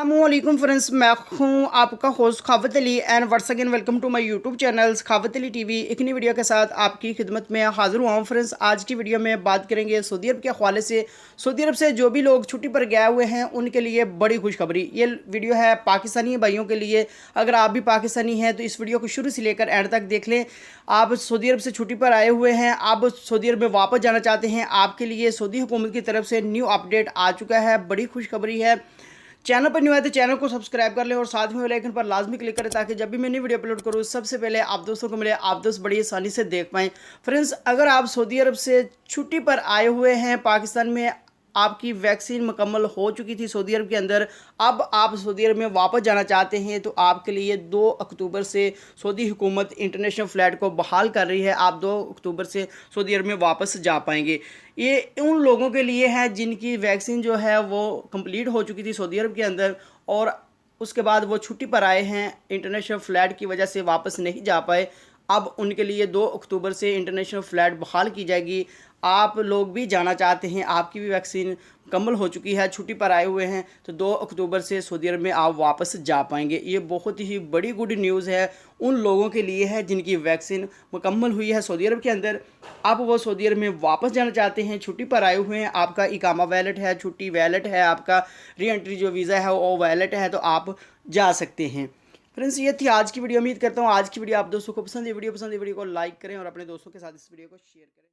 अस्सलामुअलैकुम फ्रेंड्स, मैं हूं आपका host Khawat Ali and once again welcome to my YouTube channel Khawat Ali TV. एक नई वीडियो के साथ आपकी खिदमत में हाजिर हुआ हूं। फ्रेंड्स, आज की वीडियो में बात करेंगे सऊदी अरब के हवाले से। सऊदी अरब से जो भी लोग छुट्टी पर गए हुए हैं उनके लिए बड़ी खुशखबरी। ये वीडियो है पाकिस्तानी भाइयों के लिए। अगर आप भी पाकिस्तानी हैं तो इस वीडियो को शुरू से लेकर एंड तक देख लें। आप सऊदी अरब से छुट्टी पर आए हुए हैं, आप सऊदी अरब में वापस जाना चाहते हैं, आपके लिए सऊदी हुकूमत की तरफ से न्यू अपडेट आ चुका है। बड़ी खुशखबरी है। चैनल पर न्यू आए तो चैनल को सब्सक्राइब कर लें और साथ में बेल आइकन पर लाजमी क्लिक करें ताकि जब भी मैं नई वीडियो अपलोड करूँ सबसे पहले आप दोस्तों को मिले, आप दोस्त बड़ी आसानी से देख पाएँ। फ्रेंड्स, अगर आप सऊदी अरब से छुट्टी पर आए हुए हैं, पाकिस्तान में आपकी वैक्सीन मुकम्मल हो चुकी थी सऊदी अरब के अंदर, अब आप सऊदी अरब में वापस जाना चाहते हैं तो आपके लिए 2 अक्टूबर से सऊदी हुकूमत इंटरनेशनल फ़्लाइट को बहाल कर रही है। आप 2 अक्टूबर से सऊदी अरब में वापस जा पाएंगे। ये उन लोगों के लिए है जिनकी वैक्सीन जो है वो कंप्लीट हो चुकी थी सऊदी अरब के अंदर और उसके बाद वो छुट्टी पर आए हैं, इंटरनेशनल फ़्लाइट की वजह से वापस नहीं जा पाए। अब उनके लिए 2 अक्टूबर से इंटरनेशनल फ़्लाइट बहाल की जाएगी। आप लोग भी जाना चाहते हैं, आपकी भी वैक्सीन मुकम्मल हो चुकी है, छुट्टी पर आए हुए हैं, तो 2 अक्टूबर से सऊदी अरब में आप वापस जा पाएंगे। ये बहुत ही बड़ी गुड न्यूज़ है उन लोगों के लिए है जिनकी वैक्सीन मुकम्मल हुई है सऊदी अरब के अंदर। अब वो सऊदी अरब में वापस जाना चाहते हैं, छुट्टी पर आए हुए हैं, आपका इकामा वैलिड है, छुट्टी वैलिड है, आपका री एंट्री जो वीज़ा है वो वैलिड है, तो आप जा सकते हैं। फ्रेंड्स, ये थी आज की वीडियो। उम्मीद करता हूँ आज की वीडियो आप दोस्तों को पसंद है। वीडियो पसंद है वीडियो को लाइक करें और अपने दोस्तों के साथ इस वीडियो को शेयर करें।